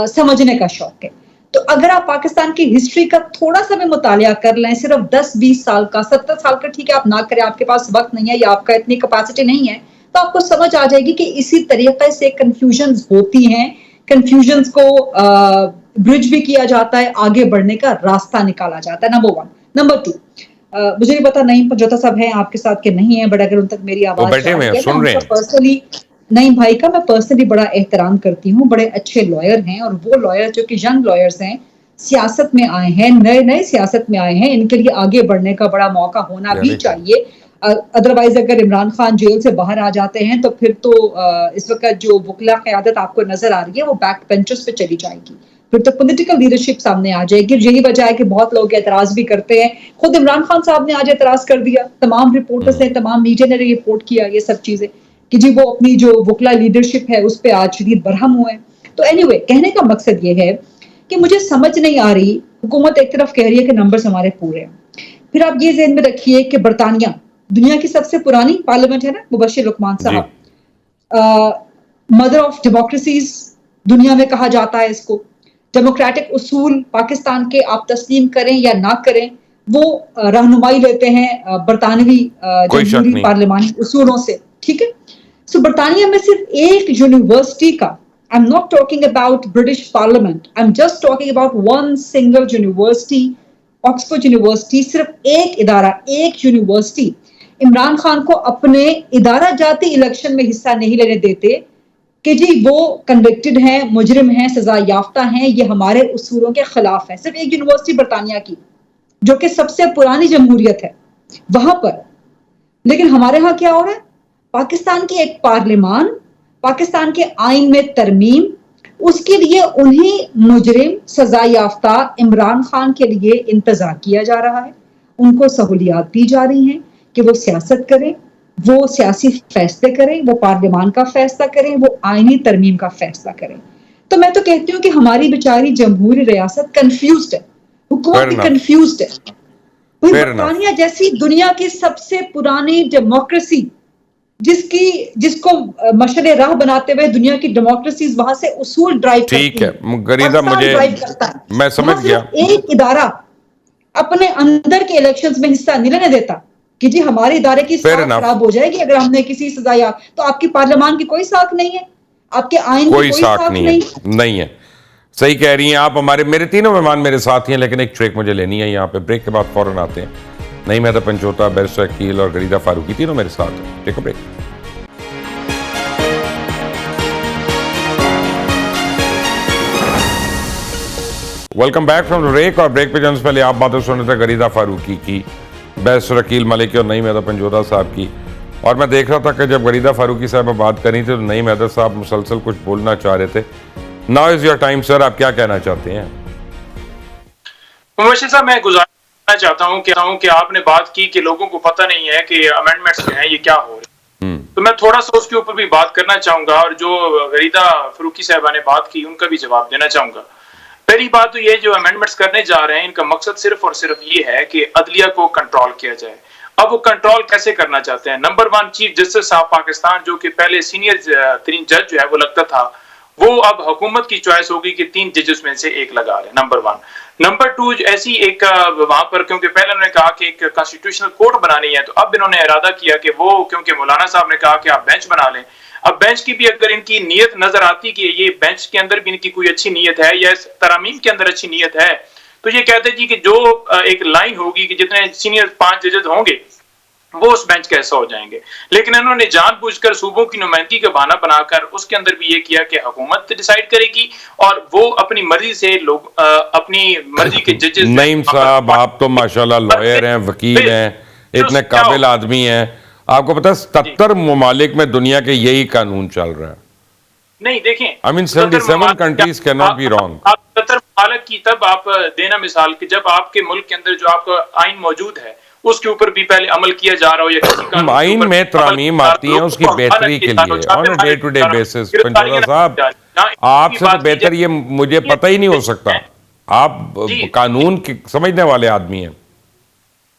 समझने का शौक है। तो अगर आप पाकिस्तान की हिस्ट्री का थोड़ा सा भी मुतालिया कर लें, सिर्फ 10-20 साल का, 70 साल का, ठीक है आप ना करें, आपके पास वक्त नहीं है या आपका इतनी कैपेसिटी नहीं है, तो आपको समझ आ जाएगी कि इसी तरीके से कंफ्यूजन्स होती हैं, कंफ्यूजन्स को ब्रिज भी किया जाता है, आगे बढ़ने का रास्ता निकाला जाता है। नंबर 1। नंबर 2, मुझे नहीं पता नईम पंजोता साहब हैं आपके साथ के नहीं है, बट अगर उन तक मेरी आवाज बैठे हुए हैं, सुन रहे हैं। पर्सनली नईम भाई का मैं पर्सनली बड़ा एहतराम करती हूँ, बड़े अच्छे लॉयर हैं, और वो लॉयर जो कि यंग लॉयर्स हैं, सियासत में आए हैं, नए सियासत में आए हैं, इनके लिए आगे बढ़ने का बड़ा मौका होना भी चाहिए। अदरवाइज अगर इमरान खान जेल से बाहर आ जाते हैं तो फिर तो इस वक्त जो वकला क़यादत आपको नजर आ रही है वो बैक बेंचेस पे चली जाएगी, फिर तो पॉलिटिकल लीडरशिप सामने आ जाएगी। यही वजह है कि बहुत लोग एतराज भी करते हैं, खुद इमरान खान साहब ने आज एतराज कर दिया, तमाम रिपोर्टर्स ने, तमाम मीडिया ने रिपोर्ट किया ये सब चीजें कि जी वो अपनी जो वकला लीडरशिप है उस पर आज शदीद बरहम हुए हैं। तो एनीवे, कहने का मकसद ये है कि मुझे समझ नहीं आ रही, हुकूमत एक तरफ कह रही है कि नंबर्स हमारे पूरे हैं, फिर आप ये ज़हन में रखिए कि बरतानिया दुनिया की सबसे पुरानी पार्लियामेंट है ना, मुबश्शिर लुकमान साहब, मदर ऑफ डेमोक्रेसीज दुनिया में कहा जाता है इसको। डेमोक्रेटिक उसूल पाकिस्तान के आप तस्लीम करें या ना करें, वो रहनुमाई लेते हैं बरतानवी जमहूरी पार्लियामानी उसूलों से, ठीक है। सो बरतानिया में सिर्फ एक यूनिवर्सिटी का, I'm not talking about British Parliament, I'm just talking about one single university, Oxford university, सिर्फ एक इदारा, एक यूनिवर्सिटी इमरान खान को अपने इदारा जाती इलेक्शन में हिस्सा नहीं लेने देते कि जी वो कन्विक्टेड हैं, मुजरिम हैं, सजा याफ्ता हैं, ये हमारे उसूलों के खिलाफ है। सिर्फ एक यूनिवर्सिटी बरतानिया की, जो कि सबसे पुरानी जमहूरियत है, वहां पर। लेकिन हमारे यहाँ क्या हो रहा है, पाकिस्तान की एक पार्लियामान, पाकिस्तान के आइन में तरमीम, उसके लिए उन्हीं मुजरिम सजा याफ्ता इमरान खान के लिए इंतजार किया जा रहा है, उनको सहूलियात दी जा रही हैं कि वो सियासत करें, वो सियासी फैसले करें, वो पार्लियामान का फैसला करें, वो आईनी तरमीम का फैसला करें। तो मैं तो कहती हूँ कि हमारी बेचारी जमहूरी रियासत कंफ्यूज्ड है, हुकूमत भी कंफ्यूज्ड है। बरतानिया जैसी दुनिया की सबसे पुरानी डेमोक्रेसी, जिसको मशरे राह बनाते हुए दुनिया की डेमोक्रेसीज वहां से उसूल ड्राइव करती ठीक है गरीदा, मुझे मैं समझ गया। एक इदारा अपने अंदर के इलेक्शंस में हिस्सा नहीं लेने देता कि जी हमारे इदारे की साख खराब हो जाएगी अगर हमने किसी सजा, तो आपकी पार्लियामान की कोई साख नहीं है, आपके आइन की कोई साख नहीं है। सही कह रही हैं आप। मेरे तीनों मेहमान मेरे साथ ही हैं, लेकिन एक ट्रेक मुझे लेनी है यहाँ पे। ब्रेक के बाद फौरन आते हैं। नईम पंजोता, बैरिस्टर अकील और गरीदा फारूकी तीनों मेरे साथ हैं। Take a break. Welcome back from the break. और ब्रेक पे जाने से पहले आप बातें सुन रहे थे गरीदा फारूकी की, बैरिस्टर अकील मलिक और नईम पंजोता साहब की। और मैं देख रहा था कि जब गरीदा फारूकी साहब बात करी थी तो नईम साहब मुसलसल कुछ बोलना चाह रहे थे। Now is your time sir, आप क्या कहना चाहते हैं? मुबश्शिर साहब, मैं गुजारना चाहता हूं कि आपने बात की कि लोगों को पता नहीं है कि अमेंडमेंट्स जो हैं ये क्या हो रहे हैं, तो मैं थोड़ा सा उसके ऊपर भी बात करना चाहूंगा और जो गरीदा फारूकी साहबा ने बात की उनका भी जवाब देना चाहूंगा। पहली बात तो ये, जो अमेंडमेंट्स करने जा रहे हैं इनका मकसद सिर्फ और सिर्फ ये है कि अदलिया को कंट्रोल किया जाए। अब वो कंट्रोल कैसे करना चाहते हैं? Number 1, chief justice of Pakistan, जो कि पहले सीनियर तरीन जज जो है वो लगता था, वो अब हुकूमत की चॉइस होगी कि 3 जजेस में से एक लगा रहे। नंबर 1। नंबर 2, ऐसी एक वहां पर, क्योंकि पहले उन्होंने कहा कि एक कॉन्स्टिट्यूशनल कोर्ट बनानी है, तो अब इन्होंने इरादा किया कि वो, क्योंकि मौलाना साहब ने कहा कि आप बेंच बना लें, अब बेंच की भी अगर इनकी नीयत नजर आती कि ये बेंच के अंदर भी इनकी कोई अच्छी नीयत है या तरामीम के अंदर अच्छी नीयत है, तो ये कहते जी कि जो एक लाइन होगी कि जितने सीनियर 5 जजेस होंगे वो उस बेंच के ऐसा हो जाएंगे। लेकिन इन्होंने जानबूझकर सूबों की नुमाइंदगी का बहाना बनाकर उसके अंदर भी ये किया कि हुकूमत डिसाइड करेगी और वो अपनी मर्जी से लोग अपनी मर्जी के जजेस। नईम साहब, आप तो माशाल्लाह लॉयर हैं, वकील हैं, इतने काबिल आदमी हैं, आपको पता है 77 ममालिक में दुनिया के यही कानून चल रहा है। नहीं देखें, I mean 77 countries cannot be wrong। आप 77 ममालिक की तब आप देना मिसाल कि जब आपके मुल्क के अंदर जो आपका आइन मौजूद है उसके ऊपर भी पहले अमल किया जा रहा हो, या किसी आइन में तरामीम आती हैं उसकी बेहतरी के लिए on a day to day basis. Panjota साहब, आपसे तो बेहतर ये मुझे पता ही नहीं हो सकता। आप कानून के समझने वाले आदमी हैं।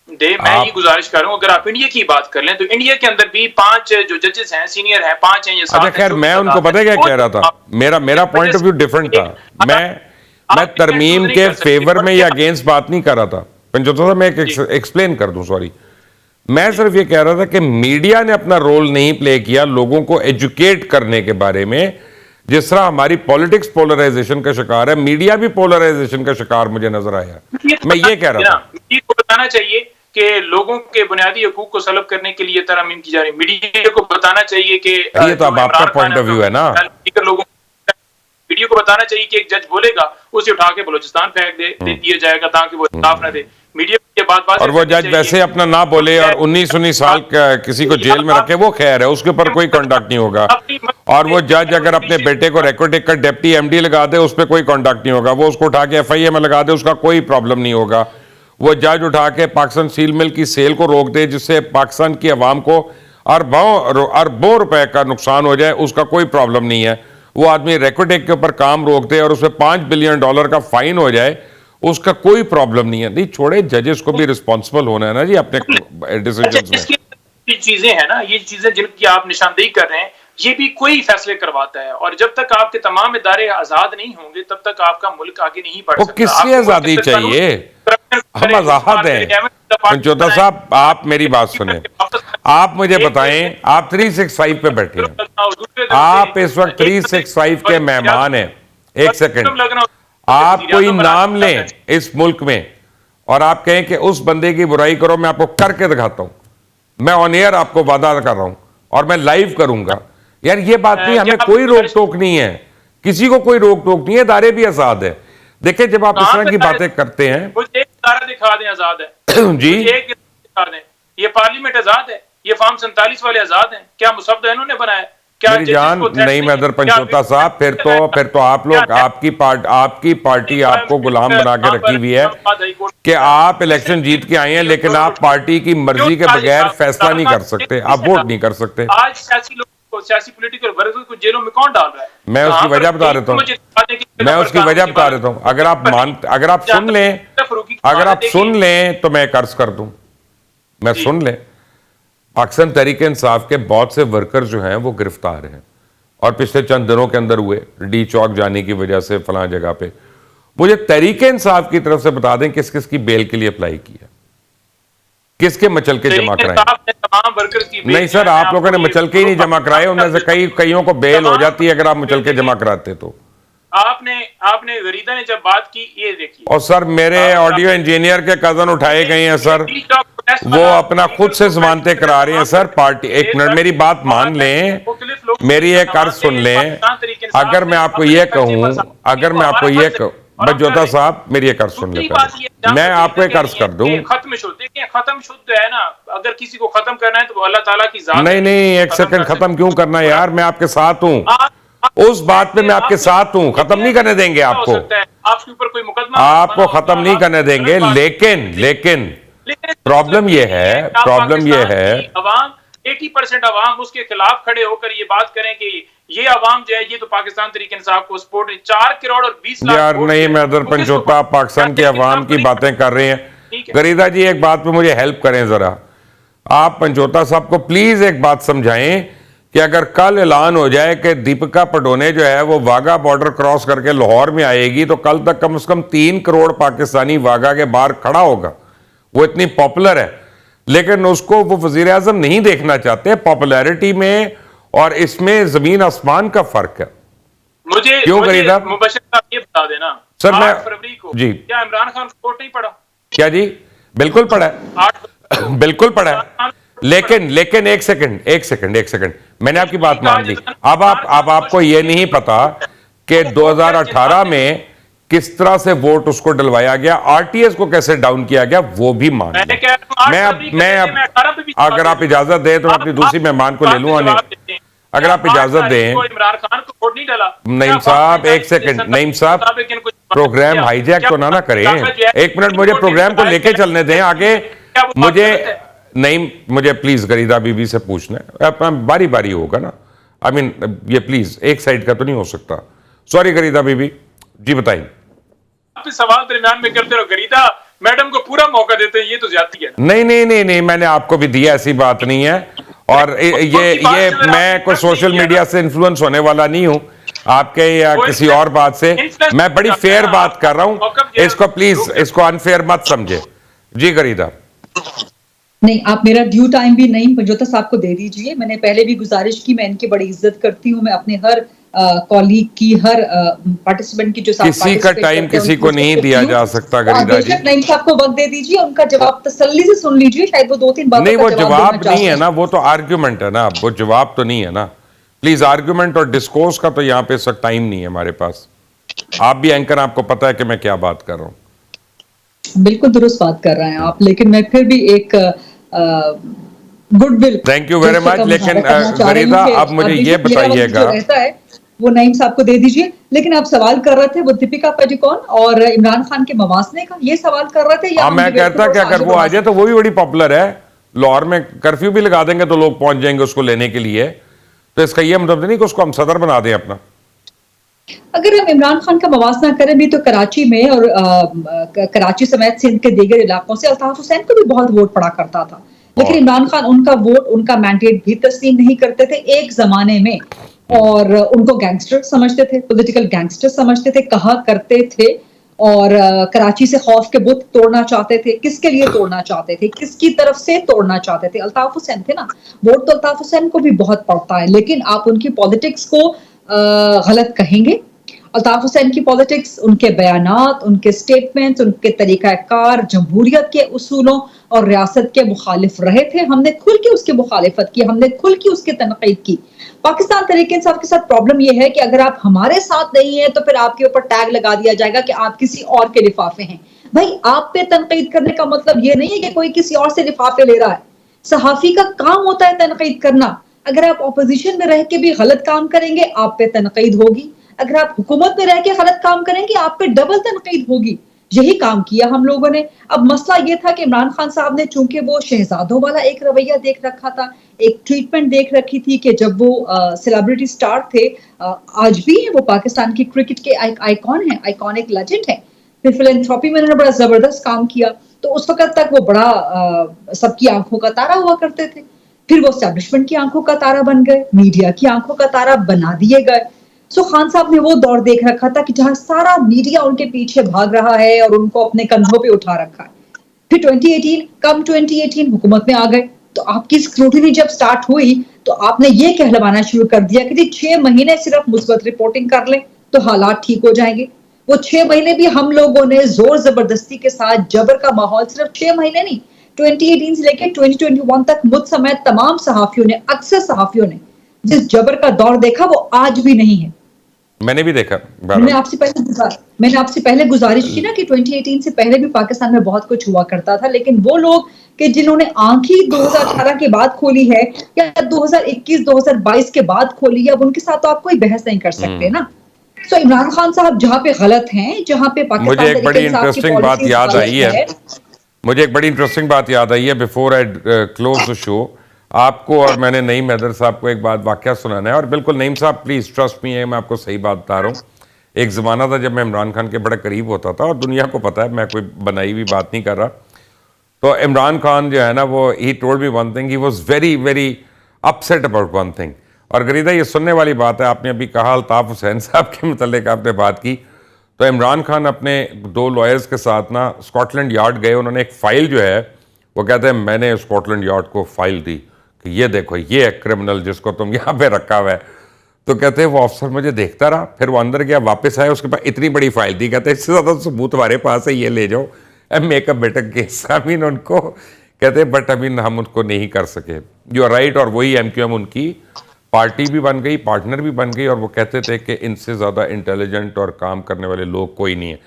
मैं ये गुजारिश कर रहा हूँ, अगर आप इंडिया की बात कर लें तो इंडिया के अंदर भी 5 जो जजेस हैं, सीनियर हैं, 5 हैं या 7 हैं। खैर, मैं उनको पता क्या कह रहा था, मेरा पॉइंट ऑफ व्यू डिफरेंट था। मैं तरमीम के फेवर में या अगेंस्ट बात नहीं कर रहा था पंचोता साहब, मैं एक्सप्लेन कर दूं, सॉरी। मैं सिर्फ ये कह रहा था कि मीडिया ने अपना रोल नहीं प्ले किया लोगों को एजुकेट करने के बारे में। जिस तरह हमारी पॉलिटिक्स पोलराइजेशन का शिकार है, मीडिया भी पोलराइजेशन का शिकार मुझे नजर आया। मैं ये कह रहा था मीडिया को बताना चाहिए कि लोगों के बुनियादी हकूक को सलब करने के लिए तरमीम की जा रही है। मीडिया को बताना चाहिए कि ये तो अब आपका पॉइंट ऑफ व्यू है ना। लोगों मीडिया को बताना चाहिए कि एक जज बोलेगा उसे उठा के बलूचिस्तान फेंक दे दिया जाएगा ताकि वो इंसाफ न दे। मीडिया ये बात और वो जज वैसे अपना ना बोले और 19 साल किसी को जेल में रखे, वो खैर है, उसके ऊपर कोई कंडक्ट नहीं होगा। और वो जज अगर अपने बेटे को रेकोटेक का डेप्टी एमडी लगा दे, उस पर कोई कंडक्ट नहीं होगा। वो उसको उठा के एफआईए में लगा दे, उसका कोई प्रॉब्लम नहीं होगा। वो जज उठा के पाकिस्तान स्टील मिल की सेल को रोक दे, जिससे पाकिस्तान की अवाम को अरबों रुपए का नुकसान हो जाए, उसका कोई प्रॉब्लम नहीं है। वो आदमी रेकोटेक के ऊपर काम रोक दे और उसमें $5 बिलियन का फाइन हो जाए, उसका कोई प्रॉब्लम नहीं है। नहीं छोड़े, जजेस को भी रिस्पॉन्सिबल होना है ना जी अपने डिसीजंस में। ये चीजें हैं ना, ये चीजें जिनकी आप निशानदेही कर रहे हैं, ये भी कोई फैसले करवाता है। और जब तक आपके तमाम इदारे आजाद नहीं होंगे तब तक आपका मुल्क आगे नहीं बढ़ सकता। किसकी आजादी चाहिए? हम आजाद हैं। पंचोता साहब, आप मेरी बात सुने, आप मुझे बताएं, आप 365 पे बैठे हैं, आप इस वक्त 365 के मेहमान हैं। एक सेकंड, आप कोई नाम लें इस मुल्क में और आप कहें कि उस बंदे की बुराई करो, मैं आपको करके दिखाता हूं। मैं ऑन एयर आपको वादा कर रहा हूं और मैं लाइव करूंगा। यार ये बात नहीं, हमें कोई रोक टोक नहीं है, किसी को कोई रोक टोक नहीं है, इदारे भी आजाद है। देखिए जब आप इस तरह की बातें करते हैं, मुझे एक इदारा दिखा दें आजाद है जी, एक दिखा दें, ये पार्लियामेंट आजाद है, ये फॉर्म 47 वाले आजाद हैं, क्या मुसद्दा इन्होंने बनाया? मेरी जान नहीं मदर पंचोता साहब, फिर तो आप लोग, आपकी पार्टी आपको गुलाम बना के रखी हुई है कि आप इलेक्शन जीत के आए हैं, लेकिन आप पार्टी की मर्जी के बगैर फैसला नहीं कर सकते, आप वोट नहीं कर सकते। आज सियासी लोगों को, सियासी पॉलिटिकल वर्ग को जेलों में कौन डाल रहा है? मैं उसकी वजह बता देता हूँ, अगर आप सुन लें तो मैं कर्ज कर दूं, मैं सुन लें। पाकिस्तान तहरीक इंसाफ के बहुत से वर्कर जो हैं वो गिरफ्तार हैं और पिछले चंद दिनों के अंदर हुए, डी चौक जाने की वजह से फलां जगह पे। मुझे तहरीक इंसाफ की तरफ से बता दें किस किस की बेल के लिए अप्लाई किया, किसके मचल के जमा कराए? नहीं सर, आप लोगों ने मचल के ही नहीं जमा कराए, उनमें से कईयों को बेल हो जाती है अगर आप मचल के जमा कराते तो। आपने गरीदा ने जब बात की, ये देखिए, और सर मेरे ऑडियो इंजीनियर के कजन उठाए गए हैं सर, वो अपना खुद से जमानतें करा रहे हैं सर। पार्टी, एक मिनट मेरी बात मान लें, मेरी एक अर्ज सुन लें। अगर मैं आपको ये कहूं, बजोता साहब मेरी एक अर्ज सुन लें, मैं आपको एक अर्ज कर दूं, खत्म शुद्ध है ना, अगर किसी को खत्म करना है तो अल्लाह ताला की जात है। नहीं, एक सेकंड, खत्म क्यों करना है यार, मैं आपके साथ हूं, उस बात पे मैं आपके साथ हूं, खत्म नहीं करने देंगे आपको, आपके ऊपर कोई मुकदमा आपको खत्म नहीं करने देंगे। लेकिन प्रॉब्लम यह है अवाम 80% अवाम उसके खिलाफ खड़े होकर ये बात करें कि ये अवाम जो है ये तो पाकिस्तान तहरीक इंसाफ को सपोर्ट 4 करोड़ और 20 लाख यार नहीं, मैं अदर पंचोता पाकिस्तान के अवाम की बातें कर रहे हैं। गरीदा जी एक बात पे मुझे हेल्प करें जरा, आप पंचोता साहब को प्लीज एक बात समझाएं कि अगर कल ऐलान हो जाए कि दीपिका पडोने जो है वो वाघा बॉर्डर क्रॉस करके लाहौर में आएगी, तो कल तक कम से कम 3 करोड़ पाकिस्तानी वाघा के बाहर खड़ा होगा। वो इतनी पॉपुलर है, लेकिन उसको वो वजीर आजम नहीं देखना चाहते। पॉपुलैरिटी में और इसमें जमीन आसमान का फर्क है। मुझे मुबश्शिर साहब ये बता देना सर, 8 फरवरी को जी, क्या इमरान खान रिपोर्ट नहीं पढ़ा? क्या जी? बिल्कुल पढ़ा है, बिल्कुल पढ़ा है, लेकिन एक सेकंड, मैंने आपकी बात मान ली। अब आपको ये नहीं पता कि 2018 में किस तरह से वोट उसको डलवाया गया, आरटीएस को कैसे डाउन किया गया, वो भी मान लिया। मैं अब अगर आप इजाजत दें तो मैं अपनी दूसरी मेहमान को ले लूंगा, अगर आप इजाजत दें। इमरान खान को वोट नहीं डाला। नईम साहब एक सेकंड, नईम साहब प्रोग्राम हाईजैक तो ना करें, एक मिनट मुझे प्रोग्राम को लेके चलने दें आगे। मुझे प्लीज गरीदा बीबी से पूछना है, अपना बारी बारी होगा ना, आई मीन ये प्लीज एक साइड का तो नहीं हो सकता। सॉरी गरीदा बीबी जी, बताइए। आप सवाल दरमियान में करते रहो, गरीदा मैडम को पूरा मौका देते हैं, ये तो ज्यादती है। नहीं, मैंने आपको भी दिया, ऐसी बात नहीं है। और ये मैं कोई सोशल मीडिया से इन्फ्लुएंस होने वाला नहीं हूं, आपके या वो किसी और बात से। influence मैं बड़ी करता है फेयर ना। बात कर रहा हूं, मौका दिया- इसको प्लीज इसको अनफेयर मत समझे। जी गरीदा। नहीं, आप मेरा ड्यू टाइम भी नहीं पंजोता साहब को दे दीजिए। मैंने पहले भी गुजारिश की, मैं इनकी बड़ी इज्जत करती हूँ, मैं अपने हर कॉलीग की, हर पार्टिसिपेंट की जो साथ किसी का participate टाइम करते हैं, किसी उनकी को इज्जत नहीं करती दिया हूँ। जा सकता तो आप गरीदा जी। बेशक नईम साहब को वक्त दे दीजिए, उनका जवाब तसल्ली से सुन लीजिए, शायद वो 2-3 बातों नहीं, का वो जवाब देना नहीं है चाहते ना, वो तो आर्ग्यूमेंट है ना, वो जवाब तो नहीं है ना। प्लीज आर्ग्यूमेंट और डिस्कोर्स का तो यहाँ पे सब टाइम नहीं है हमारे पास। आप भी एंकर, आपको पता है कि मैं क्या बात कर रहा हूँ। बिल्कुल दुरुस्त बात कर रहे हैं आप, लेकिन मैं फिर भी एक goodwill thank you very much. लेकिन गरीदा, अब मुझे ये बताइएगा, जो रहता है वो नईम साहब को दे दीजिए। लेकिन आप सवाल कर रहे थे वो दीपिका पादुकोण और इमरान खान के मवासने का, ये सवाल कर रहे थे, या हम मैं debate कहता को कि अगर आगे वो आ बढ़ा जाए तो वो भी बड़ी पॉपुलर है। लाहौर में कर्फ्यू भी लगा देंगे तो लोग पहुंच जाएंगे उसको लेने के लिए। तो इसका ये मतलब नहीं कि उसको हम सदर बना दें अपना। अगर हम इमरान खान का मवासना करें भी तो कराची में और कराची समेत सिंध के दीगर इलाकों से अल्ताफ हुसैन को भी बहुत वोट पड़ा करता था, लेकिन इमरान खान उनका वोट, उनका मैंडेट भी तस्लीम नहीं करते थे एक जमाने में, और उनको गैंगस्टर समझते थे, पॉलिटिकल गैंगस्टर समझते थे, कहा करते थे, और कराची से खौफ के बुत तोड़ना चाहते थे। किसके लिए तोड़ना चाहते थे, किसकी तरफ से तोड़ना चाहते थे? अल्ताफ हुसैन थे ना। वोट तो अल्ताफ हुसैन को भी बहुत पड़ता है, लेकिन आप उनकी पॉलिटिक्स को गलत कहेंगे। अल्ताफ हुसैन की पॉलिटिक्स, उनके बयानात, उनके स्टेटमेंट्स, उनके तरीकाकार जमहूरियत के उसूलों और रियासत के मुखालिफ रहे थे। हमने खुल के उसकी मुखालिफत की, हमने खुल के उसकी तनकीद की। पाकिस्तान तहरीक इंसाफ के साथ प्रॉब्लम यह है कि अगर आप हमारे साथ नहीं है तो फिर आपके ऊपर टैग लगा दिया जाएगा कि आप किसी और के लिफाफे हैं। भाई, आप पे तनकीद करने का मतलब ये नहीं है कि कोई किसी और से लिफाफे ले रहा है। सहाफी का काम होता है तनकीद करना। अगर आप ऑपोजिशन में रह के भी गलत काम करेंगे, आप पे तनकीद होगी। अगर आप हुकूमत में रह के गलत काम करेंगे, आप पे डबल तनकीद होगी। यही काम किया हम लोगों ने। अब मसला ये था कि इमरान खान साहब ने, चूंकि वो शहजादों वाला एक रवैया देख रखा था, एक ट्रीटमेंट देख रखी थी कि जब वो सेलिब्रिटी स्टार थे, आज भी है वो पाकिस्तान की क्रिकेट के आइकॉन है, आइकॉनिक लेजेंड है। फिर फिलैंथ्रोपी में उन्होंने बड़ा जबरदस्त काम किया, तो उस वक्त तक वो बड़ा सबकी आंखों का तारा हुआ करते थे। फिर वो एस्टैब्लिशमेंट की आंखों का तारा बन गए, मीडिया की आंखों का तारा बना दिए गए। सो खान साहब ने वो दौर देख रखा था कि जहां सारा मीडिया उनके पीछे भाग रहा है और उनको अपने कंधों पे उठा रखा है। फिर 2018 हुकूमत में आ गए, तो आपकी स्क्रूटिनी जब स्टार्ट हुई तो आपने ये कहलवाना शुरू कर दिया कि 6 महीने सिर्फ मुस्बत रिपोर्टिंग कर लें तो हालात ठीक हो जाएंगे। वो 6 महीने भी हम लोगों ने जोर जबरदस्ती के साथ, जबर का माहौल, सिर्फ 6 महीने नहीं, 2018 से लेकर 2021 तक मुझ समेत तमाम सहाफियों ने, अक्सर सहाफियों ने जिस जबर का दौर देखा वो आज भी नहीं है। मैंने भी देखा। मैंने आपसे पहले गुजारिश की ना कि 2018 से पहले भी पाकिस्तान में बहुत कुछ हुआ करता था, लेकिन वो लोग कि जिन्होंने आंखें 2018 के बाद खोली है या 2021-2022 के बाद खोली है, अब उनके साथ तो आप कोई बहस नहीं कर सकते ना। तो इमरान खान साहब जहां पे गलत हैं, जहां पे पाकिस्तान, मुझे एक बड़ी इंटरेस्टिंग बात याद आई है, मुझे एक बड़ी इंटरेस्टिंग बात याद आई है before I close the show. आपको और मैंने नईम हैदर साहब को एक बात वाकया सुनाना है, और बिल्कुल नईम साहब प्लीज ट्रस्ट मी है, मैं आपको सही बात बता रहा हूँ। एक ज़माना था जब मैं इमरान खान के बड़े करीब होता था, और दुनिया को पता है मैं कोई बनाई हुई बात नहीं कर रहा। तो इमरान खान जो है ना, वो he told me one thing, he was very very upset about one thing. और गरीदा, ये सुनने वाली बात है, आपने अभी कहा अल्ताफ हुसैन साहब के मुतल्लिक आपने बात की, तो इमरान खान अपने 2 लॉयर्स के साथ ना स्कॉटलैंड यार्ड गए। उन्होंने एक फ़ाइल जो है वो कहते हैं मैंने स्कॉटलैंड यार्ड को फ़ाइल दी कि ये देखो ये है क्रिमिनल जिसको तुम यहाँ पे रखा हुआ है। तो कहते हैं वो अफसर मुझे देखता रहा, फिर वो अंदर गया, वापस आया, उसके पास इतनी बड़ी फाइल दी, कहते हैं इससे ज़्यादा सबूत हमारे पास है, ये ले जाओ, अब make a better case. I mean उनको कहते हैं बट अभी हम उनको नहीं कर सके। You are right. और वही MQM उनकी पार्टी भी बन गई, पार्टनर भी बन गई, और वो कहते थे कि इनसे ज़्यादा इंटेलिजेंट और काम करने वाले लोग कोई नहीं है।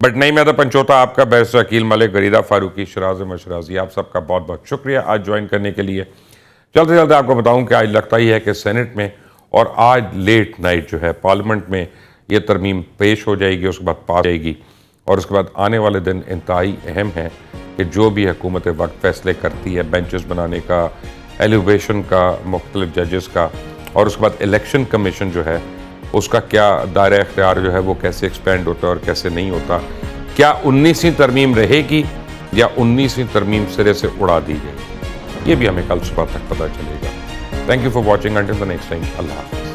बट नहीं, मैं तो पंचोता आपका, बैरिस्टर अकील मलिक, गरीदा फारूकी, शराज मशराजी, आप सबका बहुत बहुत शुक्रिया आज ज्वाइन करने के लिए। चलते चलते आपको बताऊं कि आज लगता ही है कि सेनेट में और आज लेट नाइट जो है पार्लियामेंट में ये तरमीम पेश हो जाएगी, उसके बाद पास जाएगी, और उसके बाद आने वाले दिन इंतहाई अहम है कि जो भी हुकूमत वक्त फैसले करती है, बेंचेस बनाने का, एलिवेशन का, मुख्तलिफ जजेस का, और उसके बाद इलेक्शन कमीशन जो है उसका क्या दायरा इख्तियार जो है वो कैसे एक्सपेंड होता है और कैसे नहीं होता, क्या 19वीं तरमीम रहेगी या 19वीं तरमीम सिरे से उड़ा दी जाएगी, ये भी हमें कल सुबह तक पता चलेगा। Thank you for watching, until the next time, अल्लाह हाफ़िज़।